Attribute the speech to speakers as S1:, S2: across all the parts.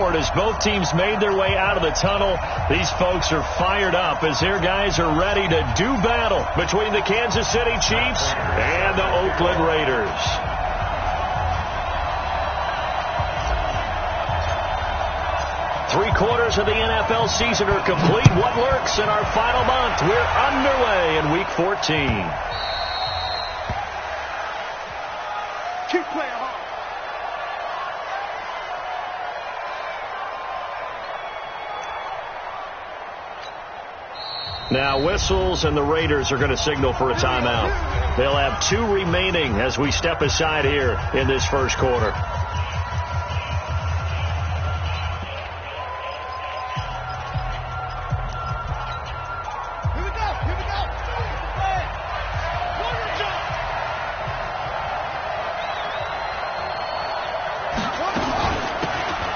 S1: As both teams made their way out of the tunnel, these folks are fired up as their guys are ready to do battle between the Kansas City Chiefs and the Oakland Raiders. Three-quarters of the NFL season are complete. What lurks in our final month? We're underway in Week 14.
S2: Keep playing hard.
S1: Now whistles and the Raiders are going to signal for a timeout. They'll have 2 remaining as we step aside here in this first quarter.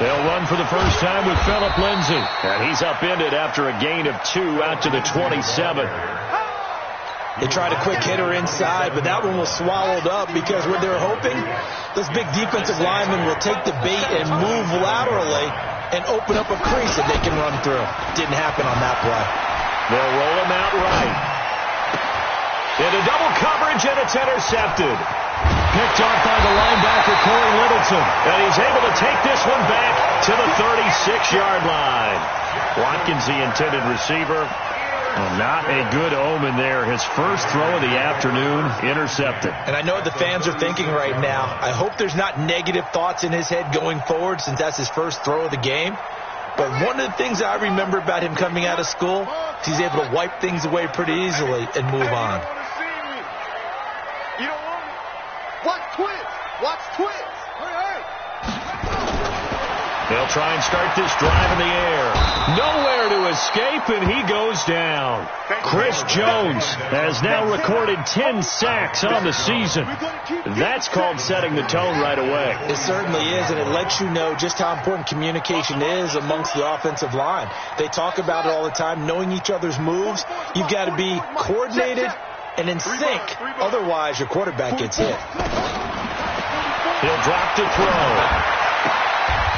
S1: They'll run for the first time with Phillip Lindsay. And he's upended after a gain of 2 out to the 27.
S3: They tried a quick hitter inside, but that one was swallowed up because what they're hoping, this big defensive lineman will take the bait and move laterally and open up a crease that they can run through. Didn't happen on that play.
S1: They'll roll him out right. Into double coverage, and it's intercepted. Picked off by the linebacker, Corey Littleton. And he's able to take this one back to the 36-yard line. Watkins, the intended receiver. Well, not a good omen there. His first throw of the afternoon, intercepted.
S3: And I know what the fans are thinking right now. I hope there's not negative thoughts in his head going forward since that's his first throw of the game. But one of the things I remember about him coming out of school, he's able to wipe things away pretty easily and move on.
S2: You don't want it. Watch twist. Watch twist. Hey.
S1: They'll try and start this drive in the air. Nowhere to escape, and he goes down. Chris Jones has now recorded 10 sacks on the season. That's called setting the tone right away.
S3: It certainly is, and it lets you know just how important communication is amongst the offensive line. They talk about it all the time, knowing each other's moves. You've got to be coordinated and in sync. Otherwise, your quarterback gets hit.
S1: He'll drop to throw.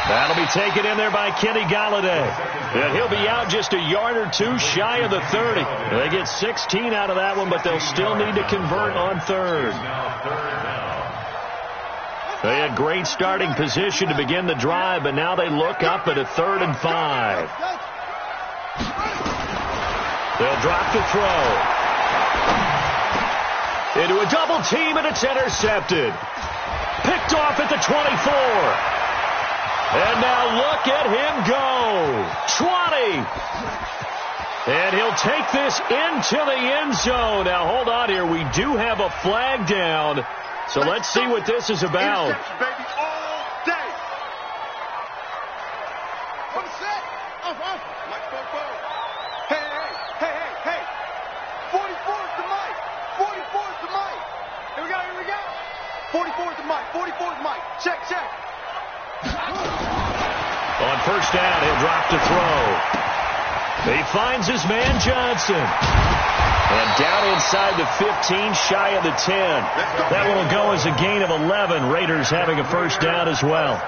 S1: That'll be taken in there by Kenny Golladay. And he'll be out just a yard or 2 shy of the 30. They get 16 out of that one, but they'll still need to convert on third. They had great starting position to begin the drive, but now they look up at a 3rd and 5. They'll drop to throw. Into a double team, and it's intercepted. Picked off at the 24. And now look at him go. 20. And he'll take this into the end zone. Now, hold on here. We do have a flag down. So let's see what this is about.
S2: Interception, baby, all day. Come set. Like Bobo. Hey. 44 is the mic. 44 is the mic. Here we go. 44 is the mic. 44 is the mic. Check.
S1: On first down, he'll drop to throw. He finds his man Johnson. And down inside the 15, shy of the 10. That one will go as a gain of 11. Raiders having a first down as well.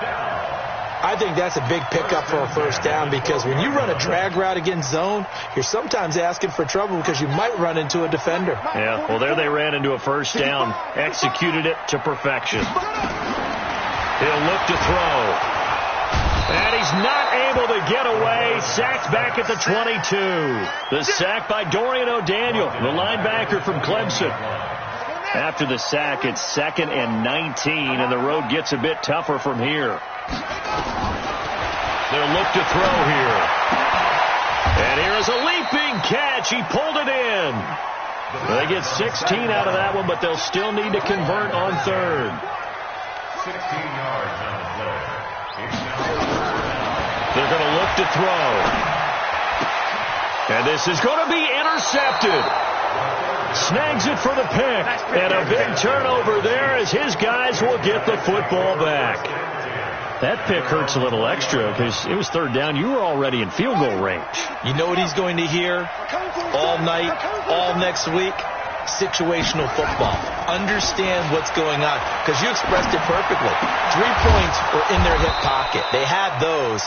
S3: I think that's a big pickup for a first down because when you run a drag route against zone, you're sometimes asking for trouble because you might run into a defender.
S1: Yeah, well, there they ran into a first down. Executed it to perfection. He'll look to throw. And he's not able to get away. Sacked back at the 22. The sack by Dorian O'Daniel, the linebacker from Clemson. After the sack, it's 2nd and 19, and the road gets a bit tougher from here. They'll look to throw here. And here is a leaping catch. He pulled it in. They get 16 out of that one, but they'll still need to convert on third.
S4: 16 yards on the play.
S1: They're going to look to throw. And this is going to be intercepted. Snags it for the pick. And a big turnover there as his guys will get the football back. That pick hurts a little extra because it was 3rd down. You were already in field goal range.
S3: You know what he's going to hear all night, all next week? Situational football. Understand what's going on because you expressed it perfectly. 3 points were in their hip pocket. They had those.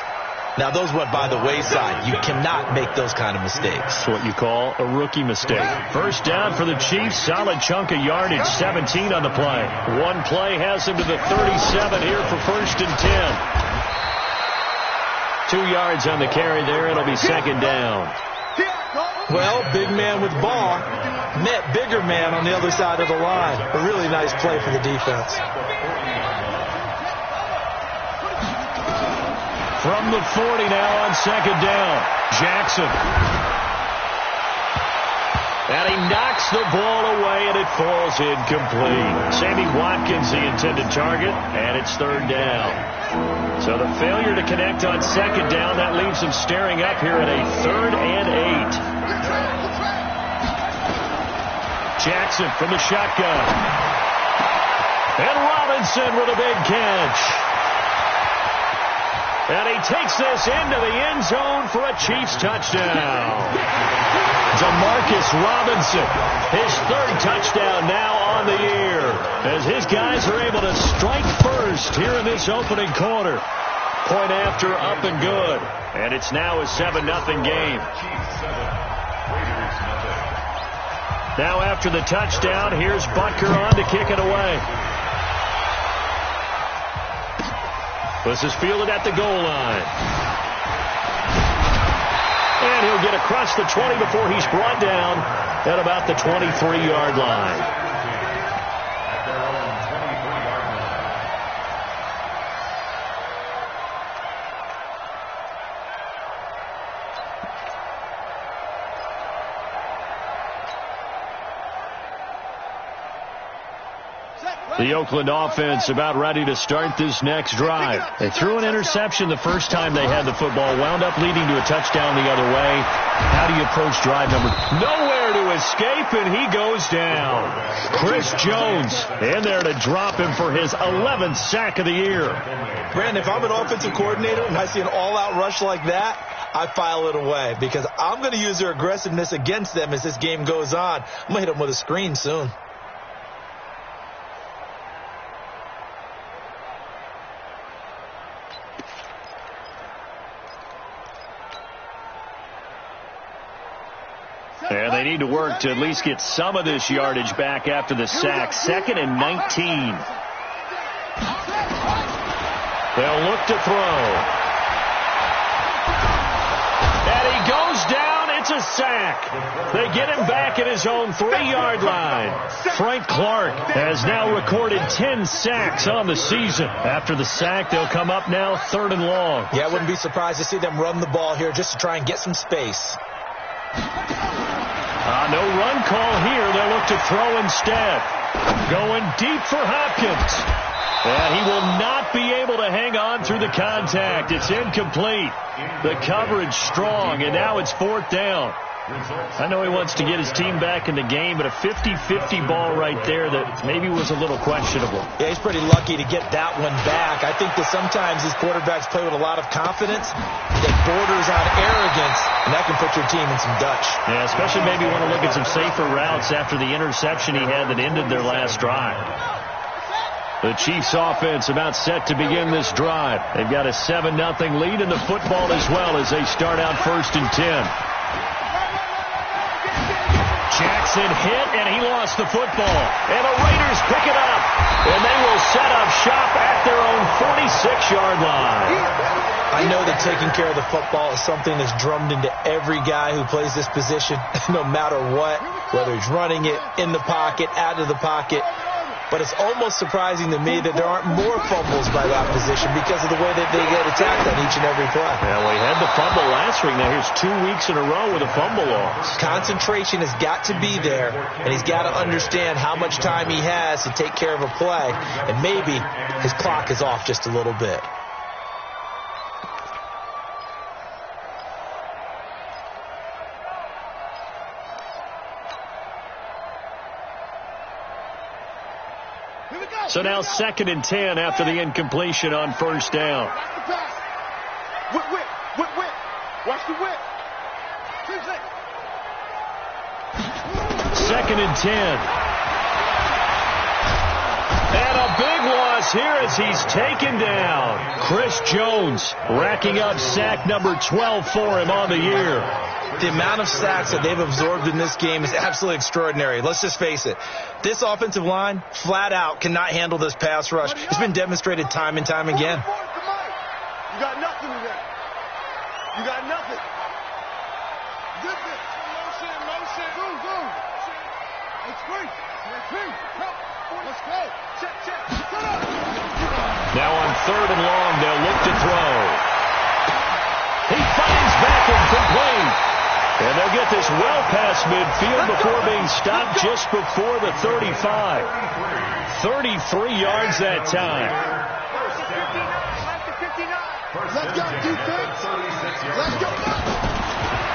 S3: Now, those went by the wayside. You cannot make those kind of mistakes.
S1: That's what you call a rookie mistake. First down for the Chiefs. Solid chunk of yardage. 17 on the play. One play has him to the 37 here for 1st and 10. 2 yards on the carry there. It'll be 2nd down.
S3: Well, big man with ball met bigger man on the other side of the line. A really nice play for the defense.
S1: From the 40 now on 2nd down. Jackson. And he knocks the ball away, and it falls incomplete. Sammy Watkins, the intended target, and it's 3rd down. So the failure to connect on 2nd down, that leaves him staring up here at a 3rd and 8. Jackson from the shotgun. And Robinson with a big catch. And he takes this into the end zone for a Chiefs touchdown. Demarcus Robinson, his 3rd touchdown now on the year, as his guys are able to strike first here in this opening quarter. Point after, up and good. And it's now a 7-0 game. Now after the touchdown, here's Butker on to kick it away. This is fielded at the goal line. And he'll get across the 20 before he's brought down at about the 23-yard line. The Oakland offense about ready to start this next drive. They threw an interception the first time they had the football, wound up leading to a touchdown the other way. How do you approach drive number? Nowhere to escape, and he goes down. Chris Jones in there to drop him for his 11th sack of the year.
S3: Brandon, if I'm an offensive coordinator and I see an all-out rush like that, I file it away because I'm going to use their aggressiveness against them as this game goes on. I'm going to hit them with a screen soon.
S1: And they need to work to at least get some of this yardage back after the sack. 2nd and 19. They'll look to throw. And he goes down. It's a sack. They get him back at his own 3-yard line. Frank Clark has now recorded 10 sacks on the season. After the sack, they'll come up now 3rd and long.
S3: Yeah, I wouldn't be surprised to see them run the ball here just to try and get some space.
S1: No run call here. They'll look to throw instead. Going deep for Hopkins. And he will not be able to hang on through the contact. It's incomplete. The coverage strong, and now it's 4th down. I know he wants to get his team back in the game, but a 50-50 ball right there that maybe was a little questionable.
S3: Yeah, he's pretty lucky to get that one back. I think that sometimes these quarterbacks play with a lot of confidence. It borders on arrogance, and that can put your team in some Dutch.
S1: Yeah, especially maybe want to look at some safer routes after the interception he had that ended their last drive. The Chiefs offense about set to begin this drive. They've got a 7-0 lead in the football as well as they start out 1st and 10. Jackson hit, and he lost the football. And the Raiders pick it up. And they will set up shop at their own 46-yard line.
S3: I know that taking care of the football is something that's drummed into every guy who plays this position, no matter what, whether he's running it, in the pocket, out of the pocket. But it's almost surprising to me that there aren't more fumbles by that position because of the way that they get attacked on each and every play.
S1: Yeah, well, he had the fumble last week. Now here's 2 weeks in a row with a fumble loss.
S3: Concentration has got to be there, and he's got to understand how much time he has to take care of a play, and maybe his clock is off just a little bit.
S1: So now 2nd and 10 after the incompletion on 1st down.
S2: Whip. Watch the whip.
S1: 2nd and 10. And a big loss here as he's taken down. Chris Jones racking up sack number 12 for him on the year.
S3: The amount of sacks that they've absorbed in this game is absolutely extraordinary. Let's just face it. This offensive line, flat out, cannot handle this pass rush. It's been demonstrated time and time again.
S2: You got nothing today. You got nothing. Good bit. Motion. Go. It's free. Let's go. Check. Shut up.
S1: Now on 3rd and long, they'll look to throw. He finds Beckham complete. And they'll get this well past midfield before being stopped just before the 35. 33 yards that time.
S2: Let's go, defense. Let's go.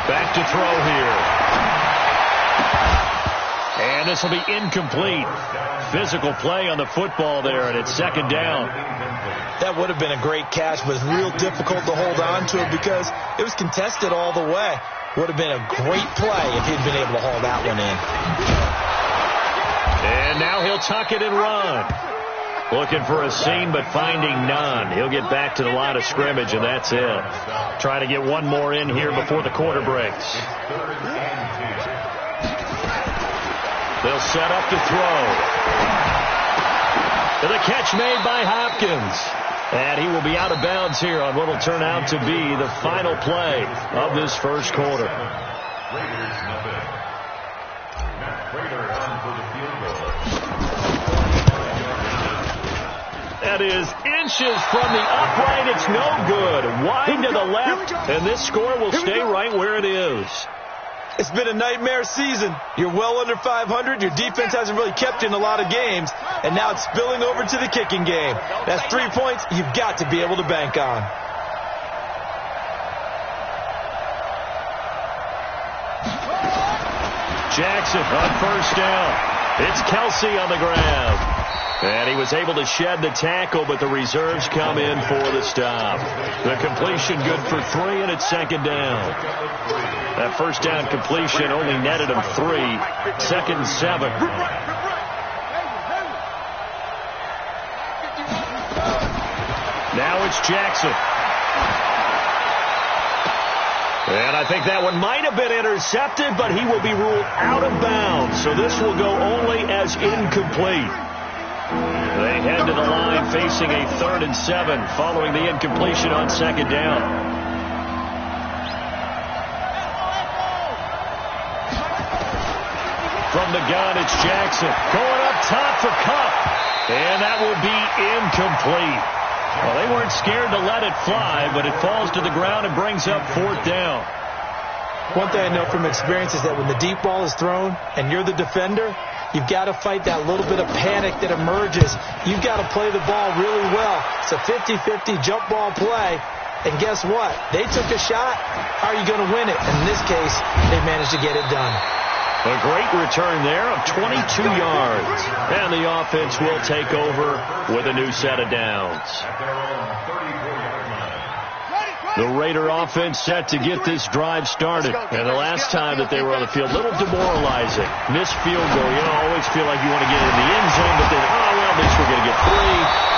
S1: Back to throw here. And this will be incomplete. Physical play on the football there, and it's 2nd down.
S3: That would have been a great catch, but it's real difficult to hold on to it because it was contested all the way. Would have been a great play if he'd been able to haul that one in.
S1: And now he'll tuck it and run. Looking for a seam, but finding none. He'll get back to the line of scrimmage, and that's it. Trying to get one more in here before the quarter breaks. They'll set up to throw. The catch made by Hopkins. And he will be out of bounds here on what will turn out to be the final play of this first quarter.
S4: Raiders nothing. Matt Prater on for the field goal.
S1: That is inches from the upright. It's no good. Wide to the left, and this score will stay right where it is.
S3: It's been a nightmare season. You're well under 500. Your defense hasn't really kept you in a lot of games. And now it's spilling over to the kicking game. That's 3 points you've got to be able to bank on.
S1: Jackson on 1st down. It's Kelsey on the grab. And he was able to shed the tackle, but the reserves come in for the stop. The completion good for 3, and it's 2nd down. That 1st down completion only netted him 3. 2nd and 7. Now it's Jackson. And I think that one might have been intercepted, but he will be ruled out of bounds. So this will go only as incomplete. They head to the line facing a 3rd and 7 following the incompletion on 2nd down. From the gun, it's Jackson. Going up top for Kupp. And that will be incomplete. Well, they weren't scared to let it fly, but it falls to the ground and brings up 4th down.
S3: One thing I know from experience is that when the deep ball is thrown and you're the defender, you've got to fight that little bit of panic that emerges. You've got to play the ball really well. It's a 50-50 jump ball play. And guess what? They took a shot. How are you going to win it? In this case, they managed to get it done.
S1: A great return there of 22 yards. And the offense will take over with a new set of downs. The Raider offense set to get this drive started. And the last time that they were on the field, a little demoralizing. Missed field goal. You always feel like you want to get in the end zone, but then, at least we're going to get 3.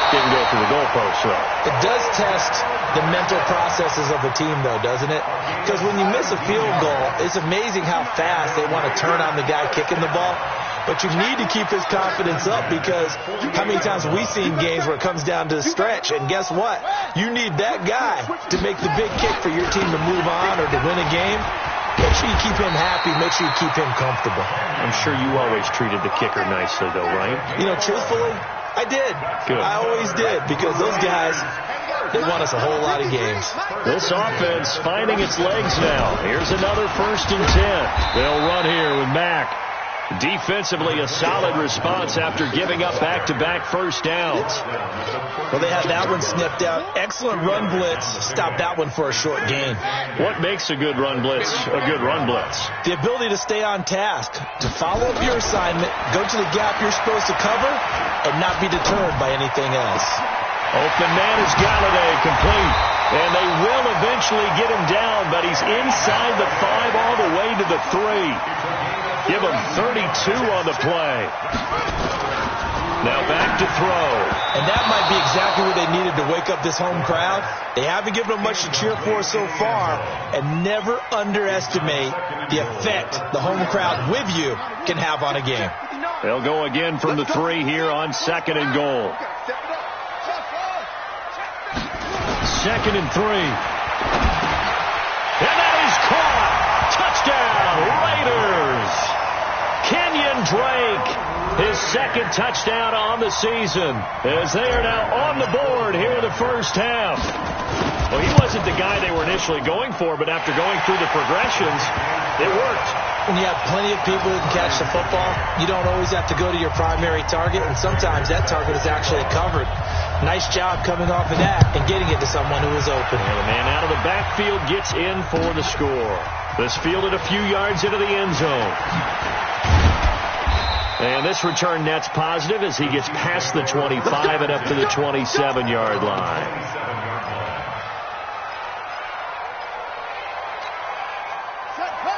S1: Didn't go through the goalpost, so.
S3: It does test the mental processes of a team, though, doesn't it? Because when you miss a field goal, it's amazing how fast they want to turn on the guy kicking the ball. But you need to keep his confidence up because how many times have we seen games where it comes down to the stretch? And guess what? You need that guy to make the big kick for your team to move on or to win a game. Make sure you keep him happy. Make sure you keep him comfortable.
S1: I'm sure you always treated the kicker nicely, though, right?
S3: You know, truthfully, I did.
S1: Good.
S3: I always did because those guys, they won us a whole lot of games.
S1: This offense finding its legs now. Here's another 1st and 10. They'll run here with Mack. Defensively, a solid response after giving up back-to-back 1st downs.
S3: Well, they had that one sniffed out. Excellent run blitz. Stopped that one for a short gain.
S1: What makes a good run blitz a good run blitz?
S3: The ability to stay on task, to follow up your assignment, go to the gap you're supposed to cover, and not be deterred by anything else.
S1: Open man is Galladay, complete. And they will eventually get him down, but he's inside the 5 all the way to the 3. Give him 32 on the play. Now back to throw.
S3: And that might be exactly what they needed to wake up this home crowd. They haven't given them much to cheer for so far, and never underestimate the effect the home crowd with you can have on a game.
S1: They'll go again from the 3 here on 2nd and goal. 2nd and 3. And that is caught. Touchdown, Raiders. Kenyon Drake, his 2nd touchdown on the season, as they are now on the board here in the first half. Well, he wasn't the guy they were initially going for, but after going through the progressions, it worked.
S3: When you have plenty of people who can catch the football, you don't always have to go to your primary target, and sometimes that target is actually covered. Nice job coming off of that and getting it to someone who was open.
S1: And the man out of the backfield gets in for the score. This fielded a few yards into the end zone. And this return net's positive as he gets past the 25 and up to the 27-yard line.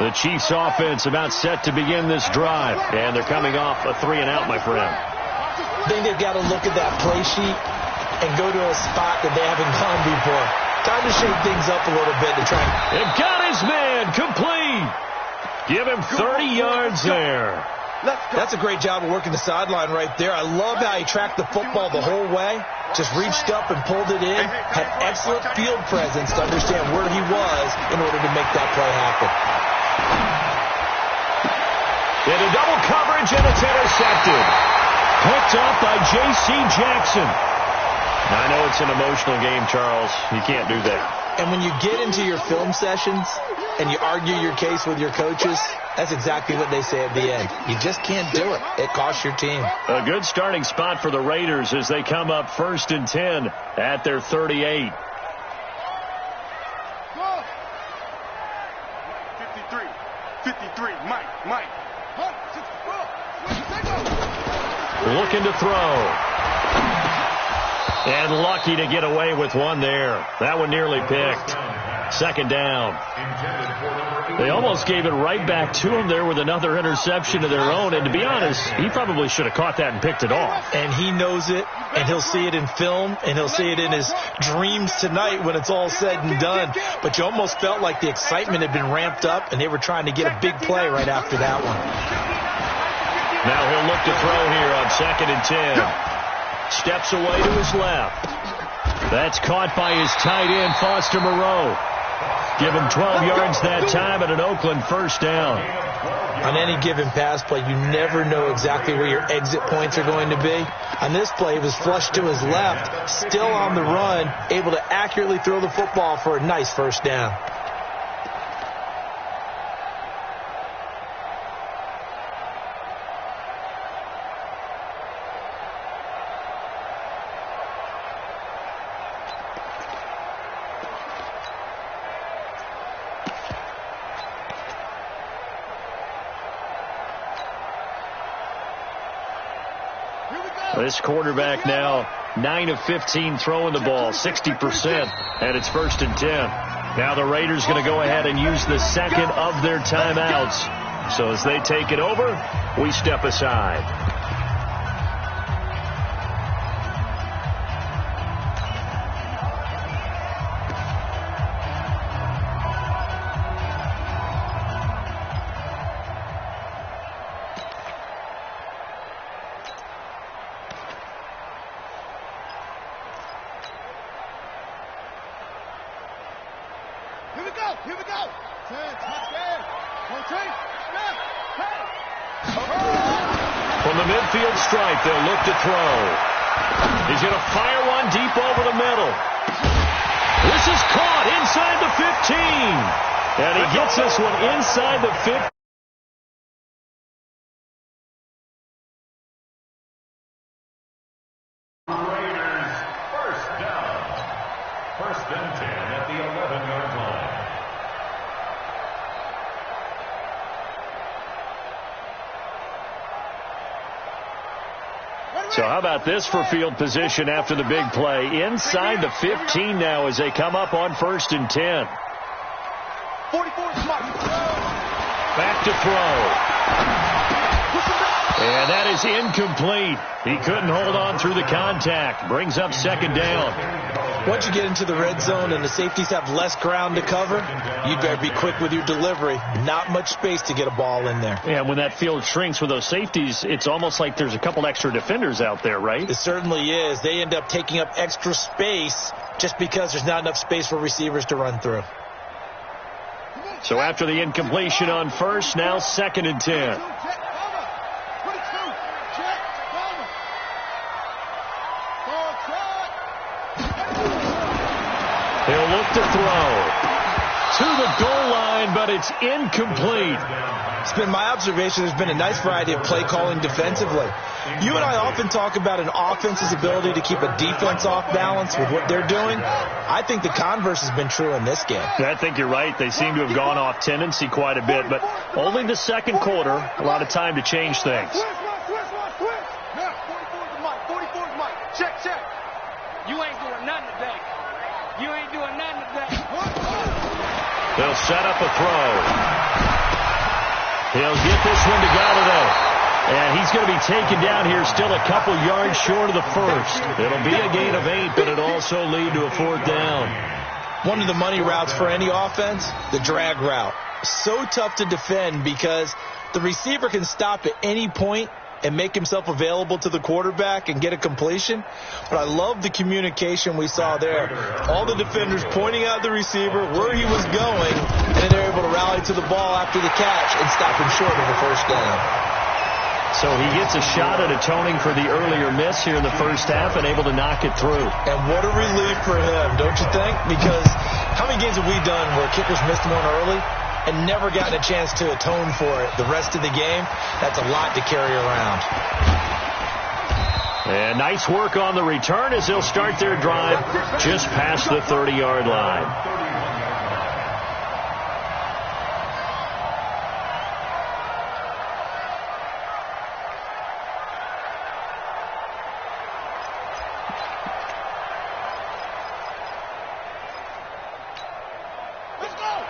S1: The Chiefs offense about set to begin this drive. And they're coming off a 3-and-out, my friend.
S3: I think they've got to look at that play sheet and go to a spot that they haven't gone before. Time to shake things up a little bit to try.
S1: They've got his man complete. Give him 30 yards there.
S3: That's a great job of working the sideline right there. I love how he tracked the football the whole way. Just reached up and pulled it in. Had excellent field presence to understand where he was in order to make that play happen.
S1: Into double coverage, and it's intercepted. Picked up by J.C. Jackson. Now, I know it's an emotional game, Charles. You can't do that.
S3: And when you get into your film sessions and you argue your case with your coaches, that's exactly what they say at the end. You just can't do it. It costs your team.
S1: A good starting spot for the Raiders as they come up 1st and 10 at their 38.
S2: 53, Mike.
S1: Looking to throw. And lucky to get away with one there. That one nearly picked. 2nd down. They almost gave it right back to him there with another interception of their own. And to be honest, he probably should have caught that and picked it off.
S3: And he knows it, and he'll see it in film, and he'll see it in his dreams tonight when it's all said and done. But you almost felt like the excitement had been ramped up, and they were trying to get a big play right after that one.
S1: Now he'll look to throw here on 2nd and 10. Steps away to his left. That's caught by his tight end, Foster Moreau. Give him 12 yards that time and an Oakland 1st down.
S3: On any given pass play, you never know exactly where your exit points are going to be. On this play, he was flushed to his left, still on the run, able to accurately throw the football for a nice 1st down.
S1: This quarterback now 9 of 15 throwing the ball, 60%, and it's 1st and 10. Now the Raiders going to go ahead and use the 2nd of their timeouts. So as they take it over, we step aside.
S2: Here we go. 10, touchdown. 1, 2,
S1: From the midfield stripe, they'll look to throw. He's going to fire one deep over the middle. This is caught inside the 15. And he gets this one inside the 15.
S4: Raiders, 1st down. 1st and 10 at the 11-yard line.
S1: So how about this for field position after the big play? Inside the 15 now as they come up on 1st and 10.
S2: 44 is Mike.
S1: Back to throw. And that is incomplete. He couldn't hold on through the contact. Brings up second down.
S3: Once you get into the red zone and the safeties have less ground to cover, you'd better be quick with your delivery. Not much space to get a ball in there.
S1: Yeah, when that field shrinks with those safeties, it's almost like there's a couple extra defenders out there, right?
S3: It certainly is. They end up taking up extra space just because there's not enough space for receivers to run through.
S1: So after the incompletion on first, now 2nd and 10. He'll look to throw to the goal line, but it's incomplete.
S3: It's been my observation there's been a nice variety of play calling defensively. You and I often talk about an offense's ability to keep a defense off balance with what they're doing. I think the converse has been true in this game.
S1: I think you're right. They seem to have gone off tendency quite a bit, but only the second quarter, a lot of time to change things.
S2: 44's Mike. 44's Mike. Check, check.
S5: You ain't doing nothing today. You ain't doing nothing today.
S1: They'll set up a throw. He'll get this one to Golladay. And he's going to be taken down here still a couple yards short of the first. It'll be a gain of 8, but it'll also lead to a 4th down.
S3: One of the money routes for any offense, the drag route. So tough to defend because the receiver can stop at any point and make himself available to the quarterback and get a completion. But I love the communication we saw there. All the defenders pointing out the receiver where he was going, and then they're able to rally to the ball after the catch and stop him short of the first down.
S1: So he gets a shot at atoning for the earlier miss here in the first half and able to knock it through.
S3: And what a relief for him, don't you think? Because how many games have we done where kickers missed one early and never gotten a chance to atone for it the rest of the game? That's a lot to carry around.
S1: And nice work on the return as they'll start their drive just past the 30-yard line.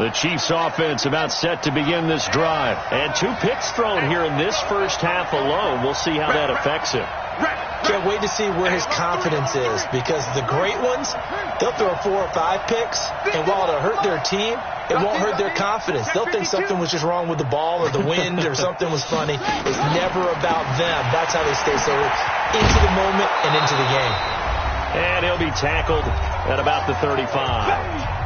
S1: The Chiefs offense about set to begin this drive. And 2 picks thrown here in this first half alone. We'll see how that affects him.
S3: Can't wait to see where his confidence is, because the great ones, they'll throw 4 or 5 picks, and while it'll hurt their team, it won't hurt their confidence. They'll think something was just wrong with the ball or the wind or something was funny. It's never about them. That's how they stay so into the moment and into the game.
S1: And he'll be tackled at about the 35.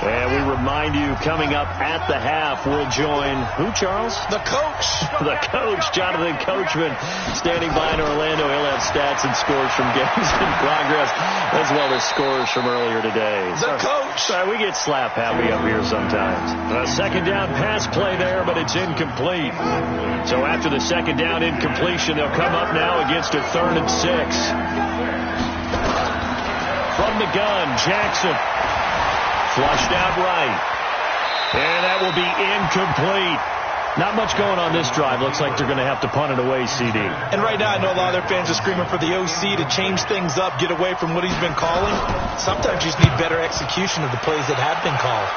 S1: And we remind you, coming up at the half, we'll join who, Charles?
S3: The coach.
S1: The coach, Jonathan Coachman, standing by in Orlando. He'll have stats and scores from games in progress, as well as scores from earlier today.
S3: The coach.
S1: Sorry, we get slap happy up here sometimes. A second down pass play there, but it's incomplete. So after the second down incompletion, they'll come up now against a 3rd and 6. From the gun, Jackson. Flushed out right. And that will be incomplete. Not much going on this drive. Looks like they're going to have to punt it away, CD.
S3: And right now I know a lot of their fans are screaming for the OC to change things up, get away from what he's been calling. Sometimes you just need better execution of the plays that have been called.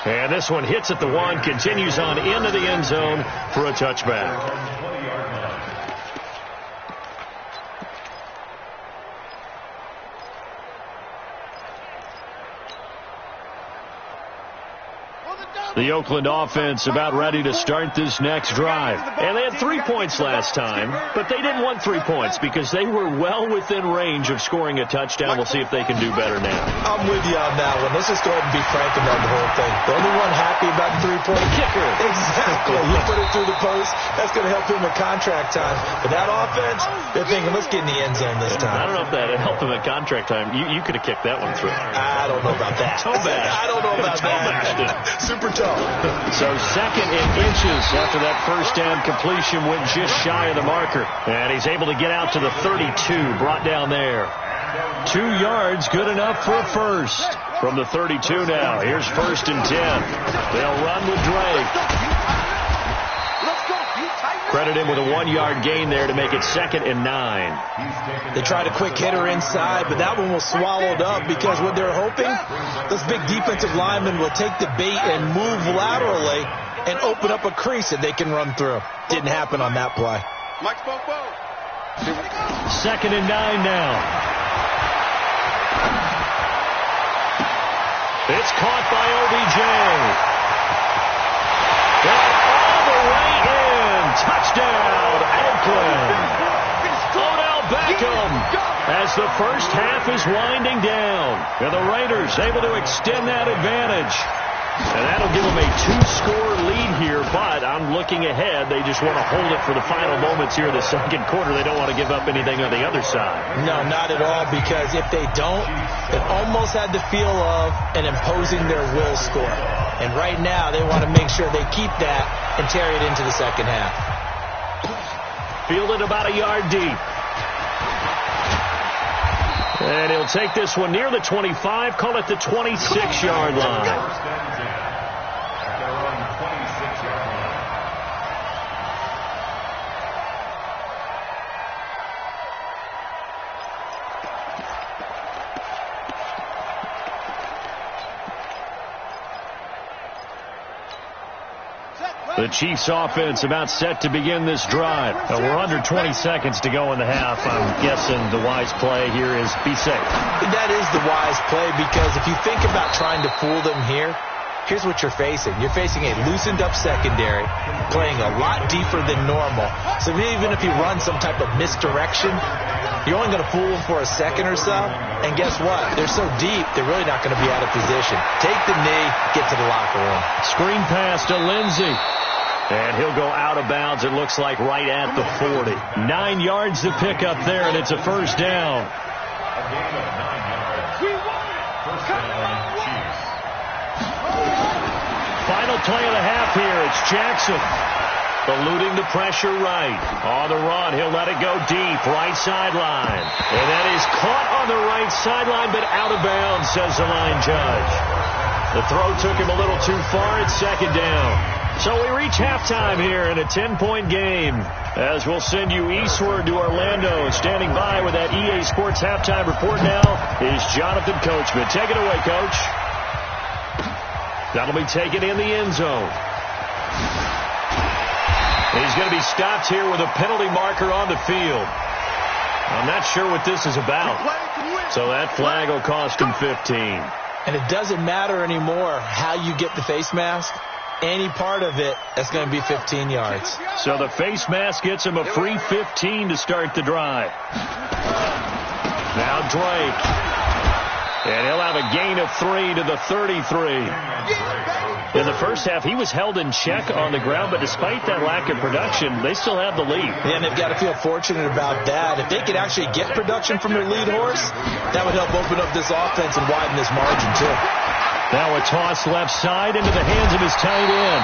S1: And this one hits at the 1, continues on into the end zone for a touchback. The Oakland offense about ready to start this next drive. And they had 3 points last time, but they didn't want 3 points because they were well within range of scoring a touchdown. We'll see if they can do better now.
S3: I'm with you on that one. Let's just go ahead and be frank about the whole thing. The only one happy about the 3-point
S1: kicker.
S3: Exactly. You put it through the post. That's going to help him at contract time. But that offense, they're thinking, let's get in the end zone this time.
S1: I don't know if that helped him at contract time. You could have kicked that one through.
S3: I don't know about that. I don't know about that. Super tough.
S1: So 2nd and inches after that first down completion went just shy of the marker. And he's able to get out to the 32, brought down there. 2 yards, good enough for a first. From the 32 now, here's 1st and 10. They'll run with Drake. Credit him with a 1-yard gain there to make it 2nd and 9.
S3: They tried a quick hitter inside, but that one was swallowed up because what they're hoping, those big defensive linemen will take the bait and move laterally and open up a crease that they can run through. Didn't happen on that play.
S2: Mike spoke.
S1: 2nd and 9 now. It's caught by OBJ. And all the way in. Touchdown, Oakland. Odell Beckham as the first half is winding down. And the Raiders able to extend that advantage. And that'll give them a 2-score lead here, but I'm looking ahead. They just want to hold it for the final moments here in the second quarter. They don't want to give up anything on the other side.
S3: No, not at all, because if they don't, it almost had the feel of an imposing their will score. And right now, they want to make sure they keep that and carry it into the second half.
S1: Fielded about a yard deep. And he'll take this one near the 25, call it the 26-yard line. The Chiefs offense about set to begin this drive. We're under 20 seconds to go in the half. I'm guessing the wise play here is be safe.
S3: That is the wise play, because if you think about trying to fool them here, here's what you're facing. You're facing a loosened up secondary, playing a lot deeper than normal. So even if you run some type of misdirection, you're only going to fool them for a second or so. And guess what? They're so deep, they're really not going to be out of position. Take the knee, get to the locker room.
S1: Screen pass to Lindsey. And he'll go out of bounds, it looks like, right at the 40. 9 yards to pick up there, and it's a first down.
S4: A gain of 9 yards. First down, Chiefs.
S1: Final play of the half here. It's Jackson. Eluding the pressure right. On the run, he'll let it go deep. Right sideline. And that is caught on the right sideline, but out of bounds, says the line judge. The throw took him a little too far. It's second down. So we reach halftime here in a 10-point game. As we'll send you eastward to Orlando. Standing by with that EA Sports halftime report now is Jonathan Coachman. Take it away, Coach. That'll be taken in the end zone. He's going to be stopped here with a penalty marker on the field. I'm not sure what this is about. So that flag will cost him 15.
S3: And it doesn't matter anymore how you get the face mask. Any part of it, that's going to be 15 yards.
S1: So the face mask gets him a free 15 to start the drive. Now Drake. And he'll have a gain of 3 to the 33. In the first half, he was held in check on the ground, but despite that lack of production, they still have the lead.
S3: And they've got to feel fortunate about that. If they could actually get production from their lead horse, that would help open up this offense and widen this margin, too.
S1: Now a toss left side into the hands of his tight end.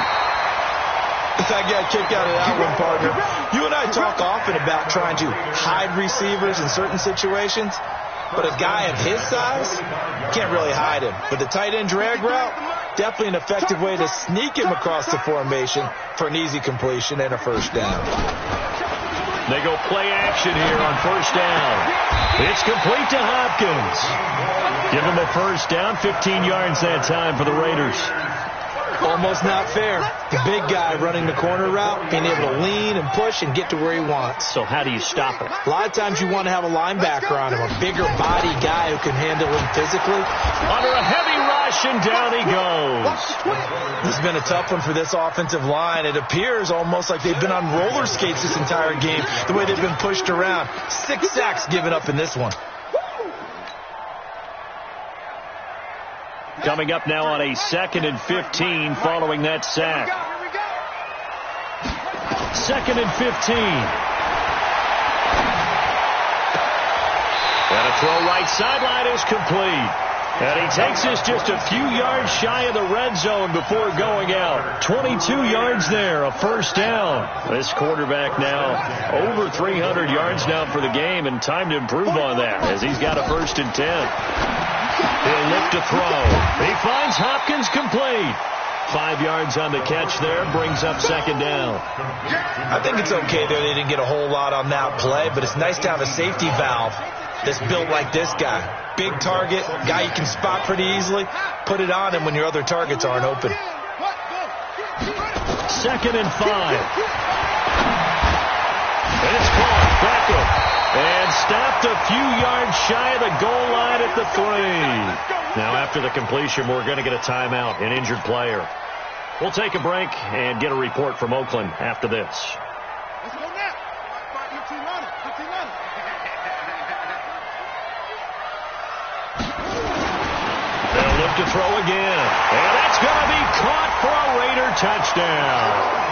S3: I got a kick out of that one, partner. You and I talk often about trying to hide receivers in certain situations, but a guy of his size can't really hide him. But the tight end drag route, definitely an effective way to sneak him across the formation for an easy completion and a first down.
S1: They go play action here on first down. It's complete to Hopkins. Give him a first down, 15 yards that time for the Raiders.
S3: Almost not fair. The big guy running the corner route, being able to lean and push and get to where he wants.
S1: So how do you stop him?
S3: A lot of times you want to have a linebacker on him, a bigger body guy who can handle him physically.
S1: Under a heavy rush, and down he goes.
S3: This has been a tough one for this offensive line. It appears almost like they've been on roller skates this entire game, the way they've been pushed around. 6 sacks given up in this one.
S1: Coming up now on a 2nd and 15 following that sack. 2nd and 15. And a throw right sideline is complete. And he takes us just a few yards shy of the red zone before going out. 22 yards there, a first down. This quarterback now over 300 yards now for the game, and time to improve on that as he's got a 1st and 10. He'll look to throw. He finds Hopkins complete. 5 yards on the catch there, brings up second down.
S3: I think it's okay there. They didn't get a whole lot on that play, but it's nice to have a safety valve that's built like this guy. Big target, guy you can spot pretty easily. Put it on him when your other targets aren't open.
S1: 2nd and 5. And it's caught. Beckham. And stopped a few yards shy of the goal line at the 3. Now, after the completion, we're going to get a timeout, an injured player. We'll take a break and get a report from Oakland after this.
S2: Let's go now. Put team on it. Put team on it.
S1: They'll look to throw again. And that's going to be caught for a Raider touchdown.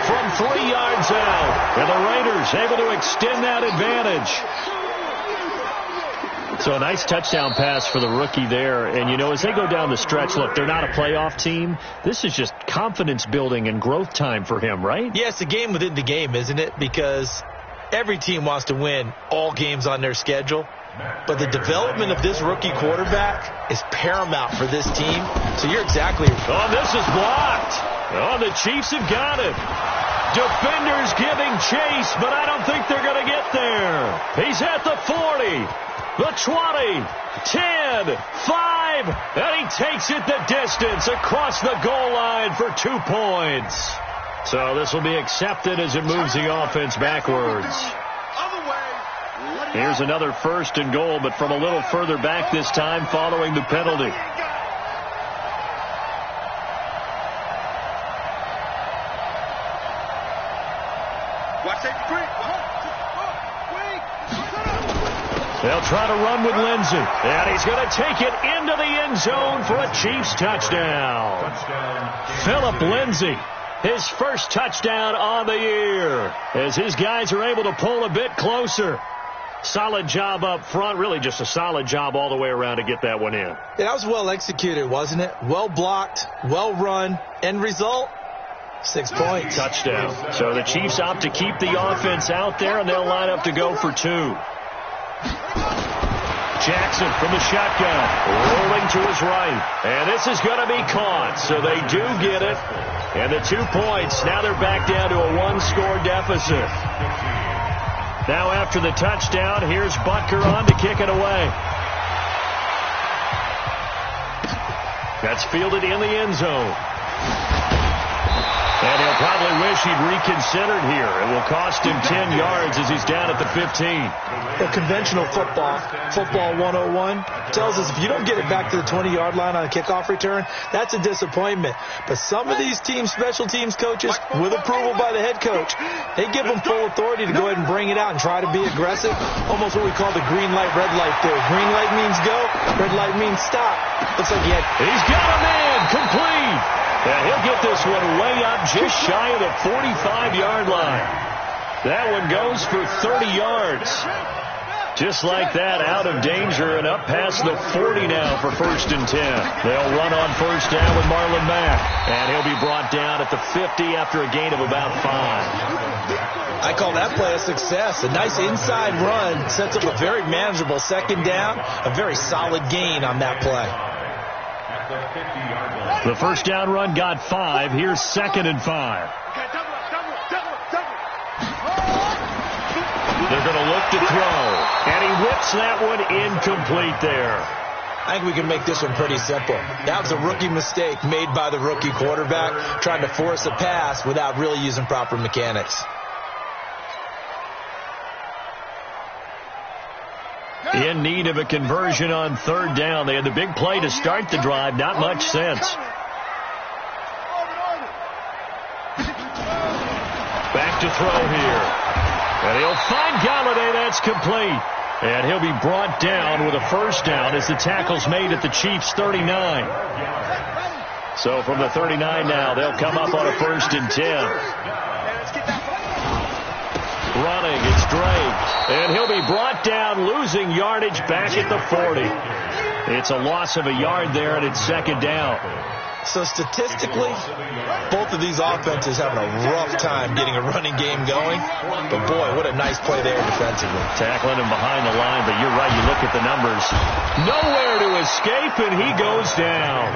S1: From 3 yards out. And the Raiders able to extend that advantage. So a nice touchdown pass for the rookie there. And, you know, as they go down the stretch, look, they're not a playoff team. This is just confidence building and growth time for him, right?
S3: Yeah, it's a game within the game, isn't it? Because every team wants to win all games on their schedule. But the development of this rookie quarterback is paramount for this team. So you're exactly right.
S1: Oh, this is blocked. Oh, the Chiefs have got it. Defenders giving chase, but I don't think they're going to get there. He's at the 40, the 20, 10, 5, and he takes it the distance across the goal line for 2 points. So this will be accepted as it moves the offense backwards. Here's another 1st and goal, but from a little further back this time following the penalty. They'll try to run with Lindsey. And he's going to take it into the end zone for a Chiefs touchdown. Philip Lindsey, his first touchdown on the year, as his guys are able to pull a bit closer. Solid job up front. Really just a solid job all the way around to get that one in.
S3: Yeah, that was well executed, wasn't it? Well blocked, well run. End result, 6 points.
S1: Touchdown. So the Chiefs opt to keep the offense out there, and they'll line up to go for 2. Jackson from the shotgun, rolling to his right. And this is going to be caught, so they do get it. And the 2 points, now they're back down to a 1-score deficit. Now after the touchdown, here's Butker on to kick it away. That's fielded in the end zone. And he'll probably wish he'd reconsidered here. It will cost him 10 yards as he's down at the 15.
S3: Well, conventional football 101, tells us if you don't get it back to the 20-yard line on a kickoff return, that's a disappointment. But some of these teams, special teams coaches, with approval by the head coach, they give them full authority to go ahead and bring it out and try to be aggressive. Almost what we call the green light, red light theory. Green light means go, red light means stop. Looks like
S1: he's got a man, complete. And he'll get this one way up just shy of the 45-yard line. That one goes for 30 yards. Just like that, out of danger and up past the 40 now for 1st and 10. They'll run on 1st down with Marlon Mack. And he'll be brought down at the 50 after a gain of about 5.
S3: I call that play a success. A nice inside run sets up a very manageable 2nd down. A very solid gain on that play.
S1: The 1st down run got 5. Here's 2nd and 5. They're going to look to throw. And he whips that one incomplete there.
S3: I think we can make this one pretty simple. That was a rookie mistake made by the rookie quarterback, trying to force a pass without really using proper mechanics.
S1: In need of a conversion on 3rd down. They had the big play to start the drive. Not much sense. Back to throw here. And he'll find Galladay. That's complete. And he'll be brought down with a 1st down as the tackle's made at the Chiefs' 39. So from the 39 now, they'll come up on a 1st and 10. Running, it's Drake. And he'll be brought down, losing yardage back at the 40. It's a loss of a yard there, and it's 2nd down.
S3: So statistically, both of these offenses having a rough time getting a running game going. But boy, what a nice play there defensively.
S1: Tackling him behind the line, but you're right, you look at the numbers. Nowhere to escape, and he goes down.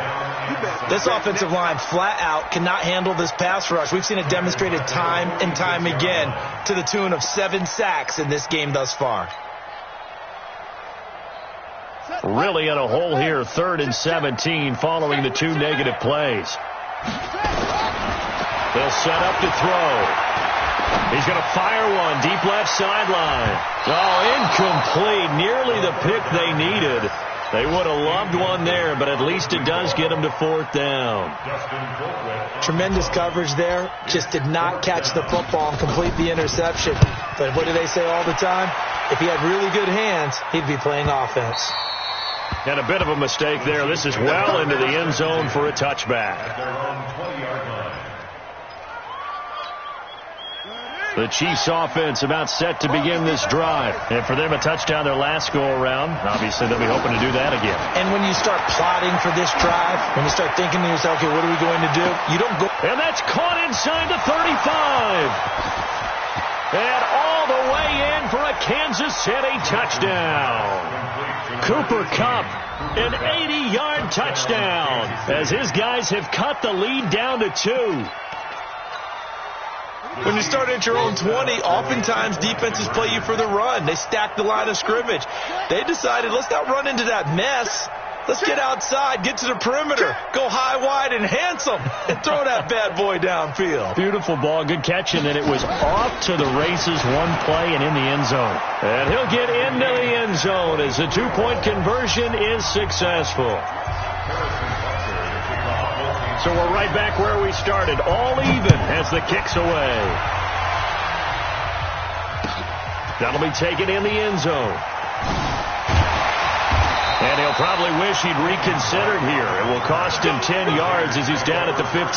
S3: This offensive line flat out cannot handle this pass rush. We've seen it demonstrated time and time again to the tune of 7 sacks in this game thus far.
S1: Really in a hole here, 3rd and 17 following the 2 negative plays. They'll set up to throw. He's going to fire one deep left sideline. Oh, incomplete. Nearly the pick they needed. They would have loved one there, but at least it does get them to 4th down.
S3: Tremendous coverage there. Just did not catch the football and complete the interception. But what do they say all the time? If he had really good hands, he'd be playing offense.
S1: And a bit of a mistake there. This is well into the end zone for a touchback. The Chiefs offense about set to begin this drive. And for them, a touchdown their last go-around. Obviously, they'll be hoping to do that again.
S3: And when you start plotting for this drive, when you start thinking to yourself, okay, what are we going to do? You don't go.
S1: And that's caught inside the 35. And all the way in for a Kansas City touchdown. Cooper Kupp, an 80-yard touchdown, as his guys have cut the lead down to 2.
S3: When you start at your own 20, oftentimes defenses play you for the run. They stack the line of scrimmage. They decided, let's not run into that mess. Let's get outside, get to the perimeter, go high, wide, and handsome, and throw that bad boy downfield.
S1: Beautiful ball, good catching, and it was off to the races, one play and in the end zone. And he'll get into the end zone as the 2-point conversion is successful. So we're right back where we started, all even as the kick's away. That'll be taken in the end zone. And he'll probably wish he'd reconsidered here. It will cost him 10 yards as he's down at the 15.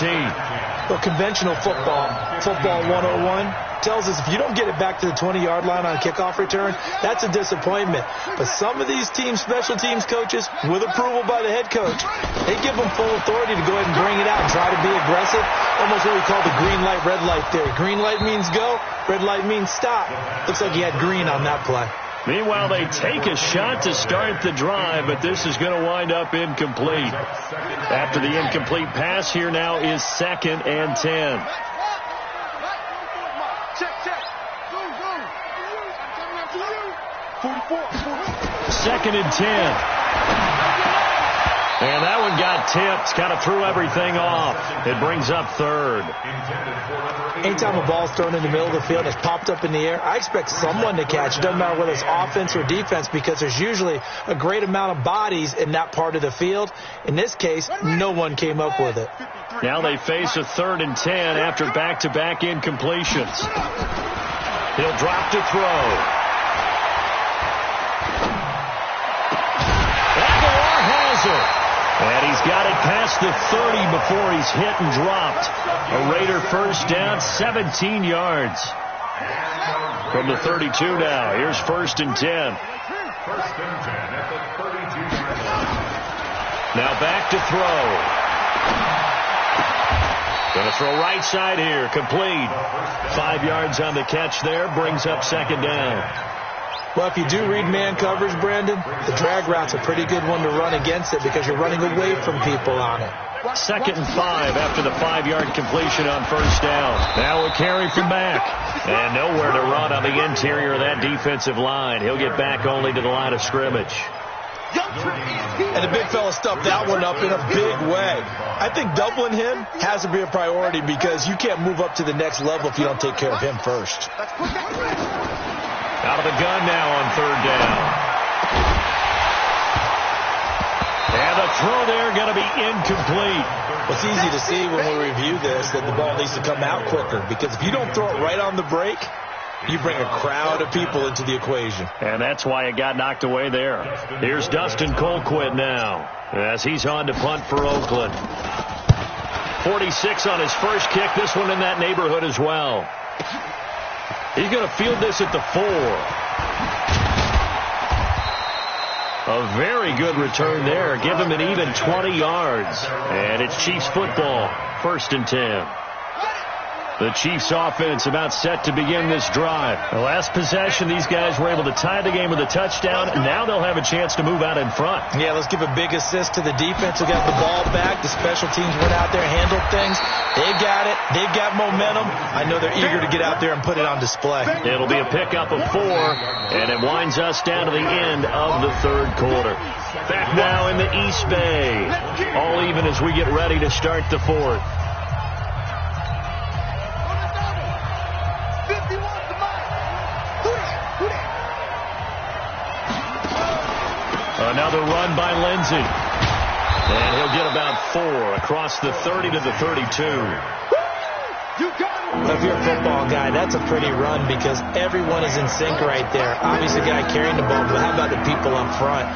S3: Well, conventional football 101, tells us if you don't get it back to the 20-yard line on a kickoff return, that's a disappointment. But some of these teams, special teams coaches, with approval by the head coach, they give them full authority to go ahead and bring it out and try to be aggressive. Almost what we call the green light, red light theory. Green light means go, red light means stop. Looks like he had green on that play.
S1: Meanwhile, they take a shot to start the drive, but this is going to wind up incomplete. After the incomplete pass, here now is 2nd and 10. Second and 10. And that one got tipped, kind of threw everything off. It brings up 3rd.
S3: Anytime a ball's thrown in the middle of the field, it's popped up in the air, I expect someone to catch. It doesn't matter whether it's offense or defense, because there's usually a great amount of bodies in that part of the field. In this case, no one came up with it.
S1: Now they face a 3rd and 10 after back-to-back incompletions. He'll drop to throw. Aguilar has it. And he's got it past the 30 before he's hit and dropped. A Raider first down, 17 yards. From the 32 now. Here's 1st and 10.
S4: 1st and 10 at the 32-yard line.
S1: Now back to throw. Going to throw right side here. Complete. 5 yards on the catch there. Brings up 2nd down.
S3: Well, if you do read man coverage, Brandon, the drag route's a pretty good one to run against it because you're running away from people on it.
S1: 2nd and 5 after the 5-yard completion on 1st down. Now a carry from back. And nowhere to run on the interior of that defensive line. He'll get back only to the line of scrimmage.
S3: And the big fella stuffed that one up in a big way. I think doubling him has to be a priority because you can't move up to the next level if you don't take care of him first.
S1: Out of the gun now on 3rd down. And the throw there going to be incomplete.
S3: It's easy to see when we review this that the ball needs to come out quicker because if you don't throw it right on the break, you bring a crowd of people into the equation.
S1: And that's why it got knocked away there. Here's Dustin Colquitt now as he's on to punt for Oakland. 46 on his first kick. This one in that neighborhood as well. He's going to field this at the 4. A very good return there. Give him an even 20 yards. And it's Chiefs football. 1st and 10. The Chiefs offense about set to begin this drive. The last possession, these guys were able to tie the game with a touchdown, and now they'll have a chance to move out in front.
S3: Yeah, let's give a big assist to the defense who got the ball back. The special teams went out there and handled things. They've got it. They've got momentum. I know they're eager to get out there and put it on display.
S1: It'll be a pickup of 4, and it winds us down to the end of the 3rd quarter. Back now in the East Bay. All even as we get ready to start the 4th. Another run by Lindsey. And he'll get about 4 across the 30 to the 32.
S3: If you're a football guy, that's a pretty run because everyone is in sync right there. Obviously, the guy carrying the ball, but how about the people up front?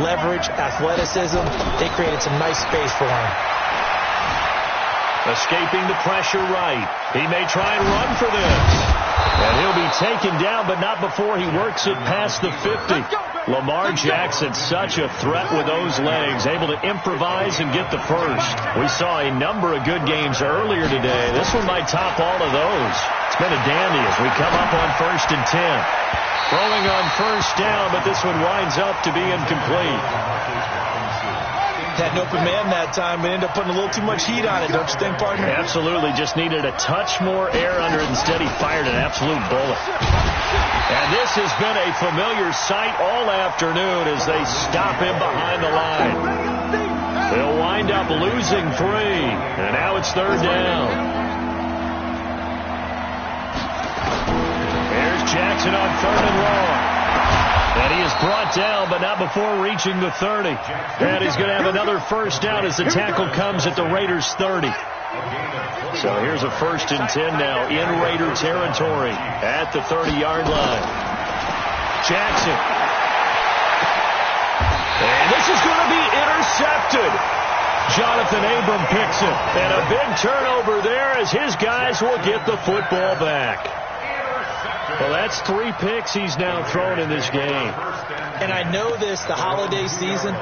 S3: Leverage, athleticism, they created some nice space for him.
S1: Escaping the pressure right. He may try and run for this. And he'll be taken down, but not before he works it past the 50. Lamar Jackson, such a threat with those legs, able to improvise and get the first. We saw a number of good games earlier today. This one might top all of those. It's been a dandy as we come up on 1st and 10. Throwing on 1st down, but this one winds up to be incomplete.
S3: Had an open man that time, but ended up putting a little too much heat on it, don't you think, partner?
S1: Absolutely. Just needed a touch more air under it. Instead, he fired an absolute bullet. And this has been a familiar sight all afternoon as they stop him behind the line. They'll wind up losing 3, and now it's 3rd down. There's Jackson on 3rd and long. And he is brought down, but not before reaching the 30. And he's going to have another 1st down as the tackle comes at the Raiders' 30. So here's a 1st and 10 now in Raider territory at the 30-yard line. Jackson. And this is going to be intercepted. Jonathan Abram picks it. And a big turnover there as his guys will get the football back. Well, that's 3 picks he's now thrown in this game.
S3: And I know this, the holiday season,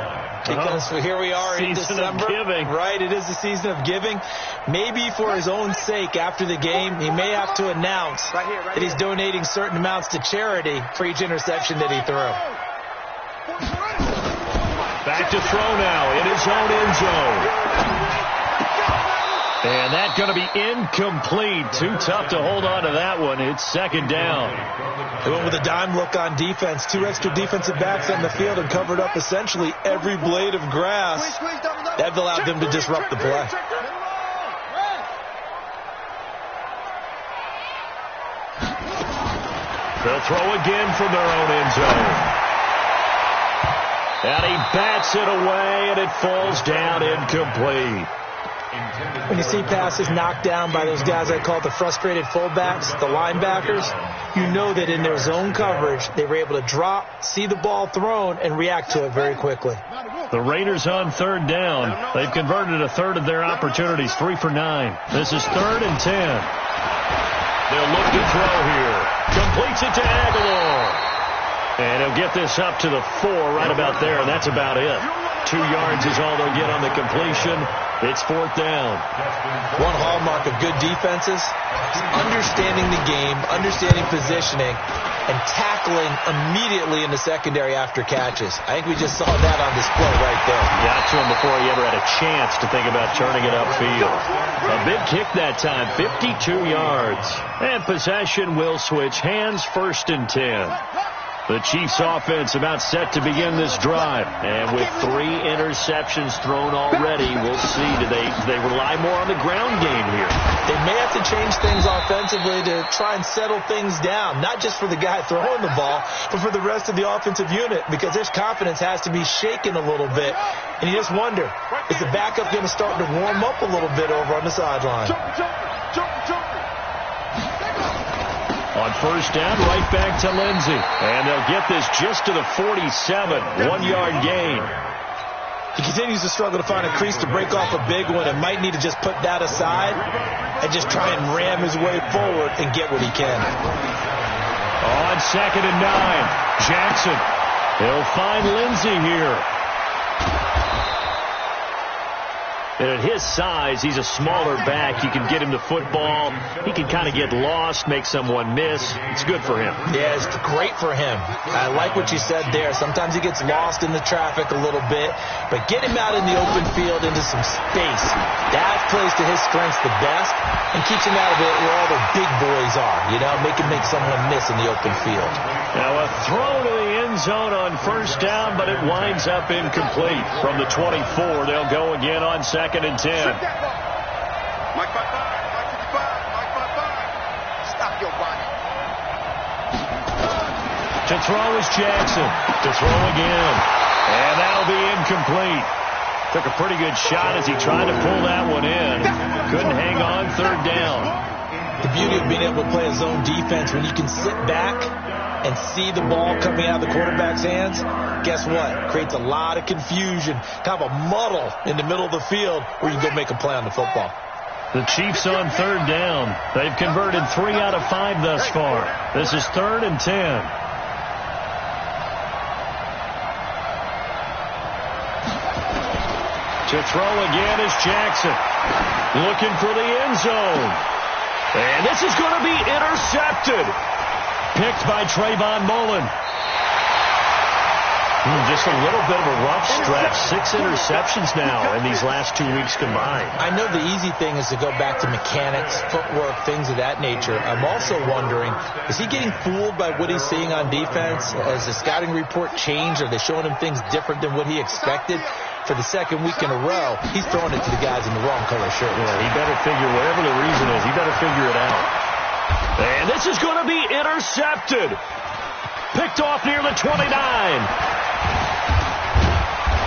S3: because here we are in December.
S1: Season of giving.
S3: Right, it is the season of giving. Maybe for his own sake after the game, he may have to announce that he's donating certain amounts to charity for each interception that he threw.
S1: Back to throw now in his own end zone. And that's going to be incomplete. Too tough to hold on to that one. It's 2nd down.
S3: They went with a dime look on defense. 2 extra defensive backs on the field and covered up essentially every blade of grass. That allowed them to disrupt the play.
S1: They'll throw again from their own end zone. And he bats it away, and it falls down incomplete.
S3: When you see passes knocked down by those guys I call the frustrated fullbacks, the linebackers, you know that in their zone coverage, they were able to drop, see the ball thrown, and react to it very quickly.
S1: The Raiders on 3rd down. They've converted a 1/3 of their opportunities, 3 for 9. This is 3rd and 10. They'll look to throw here. Completes it to Aguilar. And he'll get this up to the 4 right about there, and that's about it. 2 yards is all they'll get on the completion. It's 4th down.
S3: One hallmark of good defenses is understanding the game, understanding positioning, and tackling immediately in the secondary after catches. I think we just saw that on display right there.
S1: Got to him before he ever had a chance to think about turning it upfield. A big kick that time, 52 yards. And possession will switch hands, 1st and 10. The Chiefs offense about set to begin this drive. And with 3 interceptions thrown already, we'll see. Do they rely more on the ground game here?
S3: They may have to change things offensively to try and settle things down. Not just for the guy throwing the ball, but for the rest of the offensive unit. Because his confidence has to be shaken a little bit. And you just wonder, is the backup going to start to warm up a little bit over on the sideline?
S1: On 1st down, right back to Lindsey. And they'll get this just to the 47, 1-yard gain.
S3: He continues to struggle to find a crease to break off a big one and might need to just put that aside and just try and ram his way forward and get what he can.
S1: On 2nd and 9, Jackson. He'll find Lindsey here. And at his size, he's a smaller back. You can get him the football. He can kind of get lost, make someone miss. It's good for him.
S3: Yeah, it's great for him. I like what you said there. Sometimes he gets lost in the traffic a little bit, but get him out in the open field into some space. That plays to his strengths the best and keeps him out of it where all the big boys are. You know, make him make someone miss in the open field.
S1: Now a throw to the end zone on first down, but it winds up incomplete. From the 24, they'll go again on 2nd and 10.
S2: Mike 5-5, Mike 55, Mike 5-5. Stop your body.
S1: To throw is Jackson. To throw again. And that'll be incomplete. Took a pretty good shot as he tried to pull that one in. Couldn't hang on 3rd down.
S3: The beauty of being able to play a zone defense when you can sit back and see the ball coming out of the quarterback's hands, guess what? Creates a lot of confusion, kind of a muddle in the middle of the field where you can go make a play on the football.
S1: The Chiefs on 3rd down. They've converted 3 out of 5 thus far. This is 3rd and 10. To throw again is Jackson. Looking for the end zone. And this is going to be intercepted. Picked by Trayvon Mullen. Just a little bit of a rough stretch. 6 interceptions now in these last 2 weeks combined.
S3: I know the easy thing is to go back to mechanics, footwork, things of that nature. I'm also wondering, is he getting fooled by what he's seeing on defense? Has the scouting report changed? Are they showing him things different than what he expected? For the 2nd week in a row, he's throwing it to the guys in the wrong color shirt.
S1: Yeah, he better figure, whatever the reason is, he better figure it out. And this is going to be intercepted. Picked off near the 29.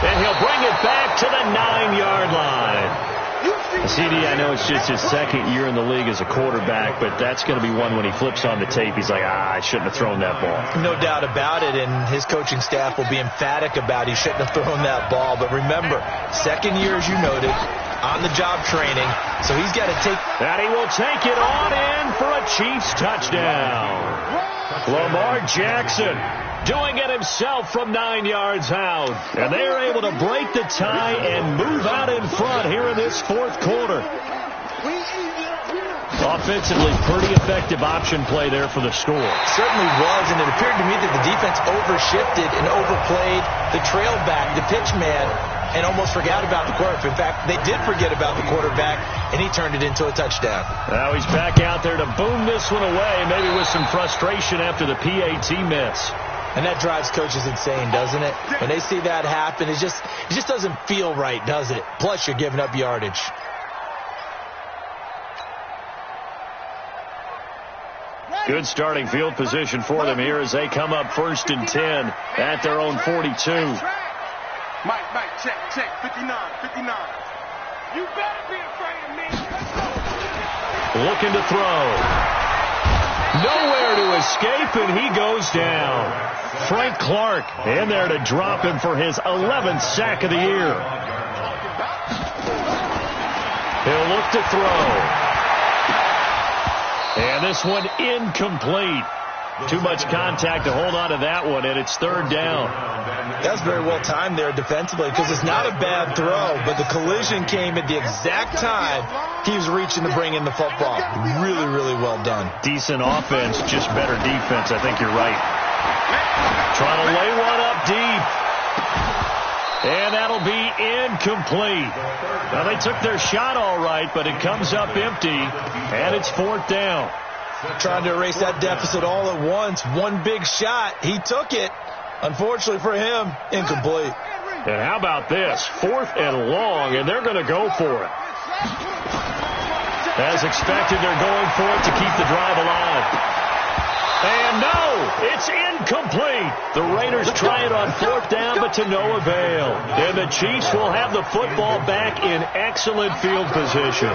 S1: And he'll bring it back to the 9-yard line. CD, I know it's just his 2nd year in the league as a quarterback, but that's going to be one when he flips on the tape. He's like, I shouldn't have thrown that ball.
S3: No doubt about it, and his coaching staff will be emphatic about he shouldn't have thrown that ball. But remember, 2nd year, as you noted, on-the-job training, so he's got to take...
S1: And he will take it on in for a Chiefs touchdown. Lamar Jackson doing it himself from 9 yards out. And they are able to break the tie and move out in front here in this 4th quarter. Offensively, pretty effective option play there for the score.
S3: Certainly was, and it appeared to me that the defense overshifted and overplayed the trail back, the pitch man, and almost forgot about the quarterback. In fact, they did forget about the quarterback, and he turned it into a touchdown.
S1: Now he's back out there to boom this one away, maybe with some frustration after the PAT miss.
S3: And that drives coaches insane, doesn't it? When they see that happen, it just doesn't feel right, does it? Plus, you're giving up yardage.
S1: Good starting field position for them here as they come up 1st and 10 at their own 42.
S2: Mike, check, 59.
S5: You better be afraid of me.
S1: Looking to throw. Nowhere to escape, and he goes down. Frank Clark in there to drop him for his 11th sack of the year. He'll look to throw. And this one incomplete. Too much contact to hold on to that one, and it's 3rd down.
S3: That's very well timed there defensively because it's not a bad throw, but the collision came at the exact time he was reaching to bring in the football. Really, really well done.
S1: Decent offense, just better defense. I think you're right. Trying to lay one up deep. And that'll be incomplete. Now, they took their shot all right, but it comes up empty, and it's 4th down.
S3: Trying to erase that deficit all at once. One big shot. He took it. Unfortunately for him, incomplete.
S1: And how about this? 4th and long, and they're going to go for it. As expected, they're going for it to keep the drive alive. And no, it's incomplete. The Raiders try it on 4th down, but to no avail. And the Chiefs will have the football back in excellent field position.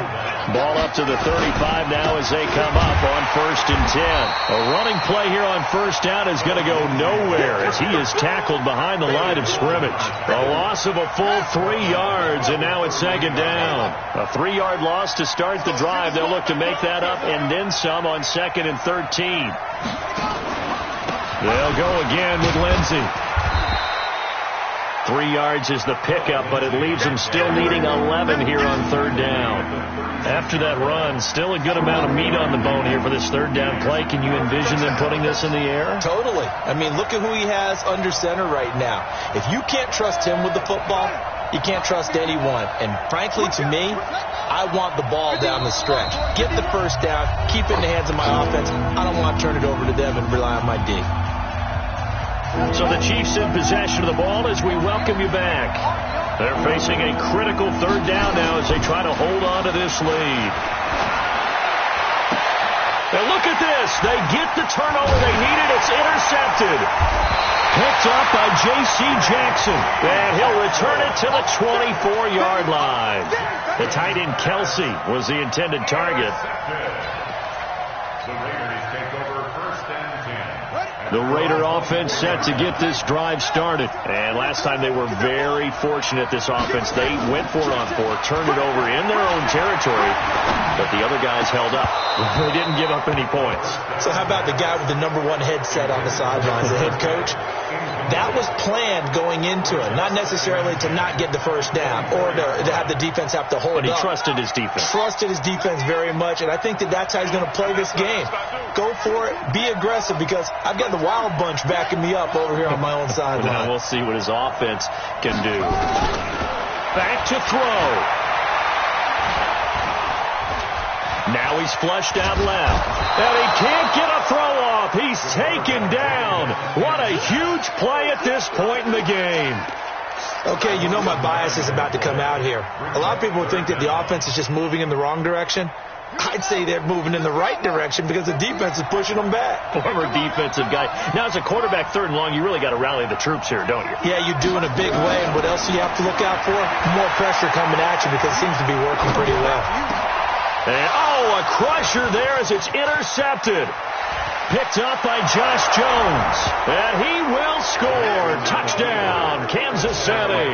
S1: Ball up to the 35 now as they come up on 1st and 10. A running play here on 1st down is going to go nowhere as he is tackled behind the line of scrimmage. A loss of a full 3 yards, and now it's 2nd down. A 3-yard loss to start the drive. They'll look to make that up and then some on 2nd and 13. They'll go again with Lindsey. 3 yards is the pickup, but it leaves them still needing 11 here on third down. After that run, still a good amount of meat on the bone here for this third down play. Can you envision them putting this in the air?
S3: Totally. I mean, look at who he has under center right now. If you can't trust him with the football, you can't trust anyone. And frankly, to me, I want the ball down the stretch. Get the first down, keep it in the hands of my offense. I don't want to turn it over to them and rely on my D.
S1: So the Chiefs in possession of the ball as we welcome you back. They're facing a critical third down now as they try to hold on to this lead. And look at this. They get the turnover they needed. It's intercepted. Picked up by J.C. Jackson. And he'll return it to the 24-yard line. The tight end Kelsey was the intended target.
S4: The Raiders take over first and 10.
S1: The Raider offense set to get this drive started. And last time they were very fortunate, this offense. They went for it on 4, turned it over in their own territory, but the other guys held up. They didn't give up any points.
S3: So how about the guy with the number 1 headset on the sidelines, the head coach? That was planned going into it, not necessarily to not get the first down or to have the defense have to hold
S1: But he
S3: up.
S1: trusted his defense.
S3: Trusted his defense very much, and I think that's how he's going to play this game. Go for it. Be aggressive, because I've got the Wild Bunch backing me up over here on my own sideline.
S1: Now we'll see what his offense can do. Back to throw. Now he's flushed out left. And he can't get a throw off. He's taken down. What a huge play at this point in the game.
S3: Okay, you know my bias is about to come out here. A lot of people would think that the offense is just moving in the wrong direction. I'd say they're moving in the right direction because the defense is pushing them back.
S1: Former defensive guy. Now, as a quarterback, third and long, you really got to rally the troops here, don't you?
S3: Yeah, you do in a big way. And what else do you have to look out for? More pressure coming at you, because it seems to be working pretty well.
S1: And, a crusher there as it's intercepted. Picked up by Josh Jones. And he will score. Touchdown, Kansas City.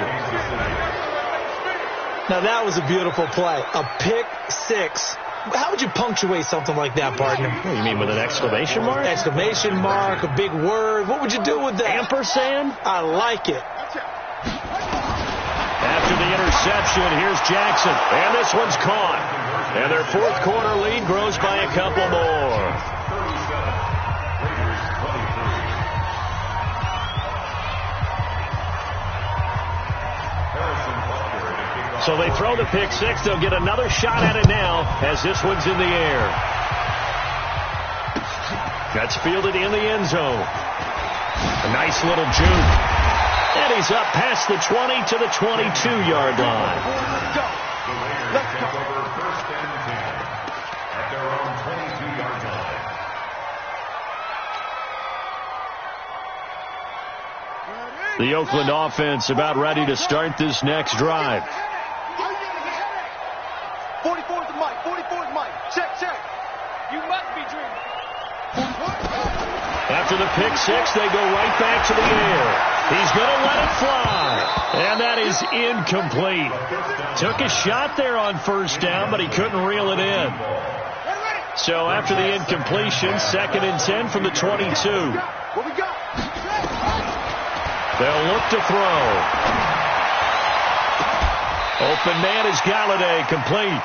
S3: Now, that was a beautiful play. A pick six. How would you punctuate something like that, partner?
S1: What do you mean, with an exclamation mark?
S3: Exclamation mark, a big word. What would you do with that?
S1: Ampersand?
S3: I like it.
S1: After the interception, here's Jackson. And this one's caught. And their fourth quarter lead grows by a couple more. So they throw the pick six. They'll get another shot at it now as this one's in the air. That's fielded in the end zone. A nice little juke. And he's up past the 20 to the 22-yard line.
S4: Let's go. Over first and 10 at their own 22-yard line.
S1: The Oakland offense about ready to start this next drive.
S2: 44 to Mike. 44 to Mike. Check, check.
S5: You must be dreaming.
S1: After the pick six, they go right back to the air. He's going to let it fly. And that is incomplete. Took a shot there on first down, but he couldn't reel it in. So after the incompletion, 2nd and 10 from the 22.
S2: What we got?
S1: They'll look to throw. Open man is Galladay, complete.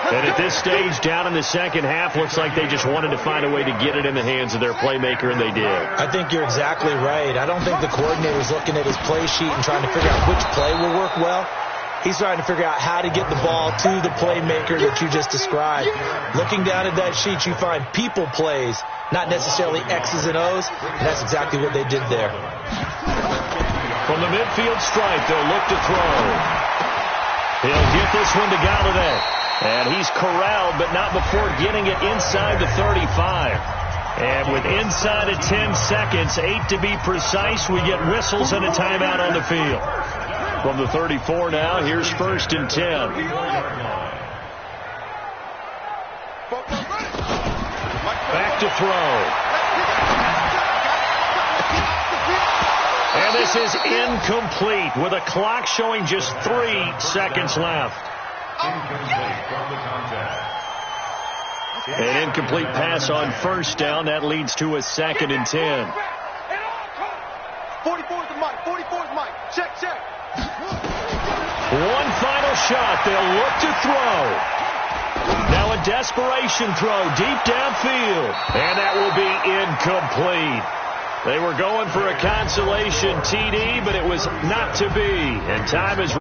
S1: And at this stage, down in the second half, looks like they just wanted to find a way to get it in the hands of their playmaker, and they did.
S3: I think you're exactly right. I don't think the coordinator's looking at his play sheet and trying to figure out which play will work well. He's trying to figure out how to get the ball to the playmaker that you just described. Looking down at that sheet, you find people plays, not necessarily X's and O's, and that's exactly what they did there.
S1: From the midfield stripe, they'll look to throw. He'll get this one to Galladay. And he's corralled, but not before getting it inside the 35. And with inside of 10 seconds, 8 to be precise, we get whistles and a timeout on the field. From the 34 now, here's 1st and 10. Back to throw. And this is incomplete with a clock showing just 3 seconds left.
S4: Incomplete from the contact.
S1: An incomplete pass on first down. That leads to a 2nd and 10.
S2: 44 to Mike. 44 to Mike. Check,
S1: One final shot. They'll look to throw. Now a desperation throw deep downfield. And that will be incomplete. They were going for a consolation TD, but it was not to be. And time is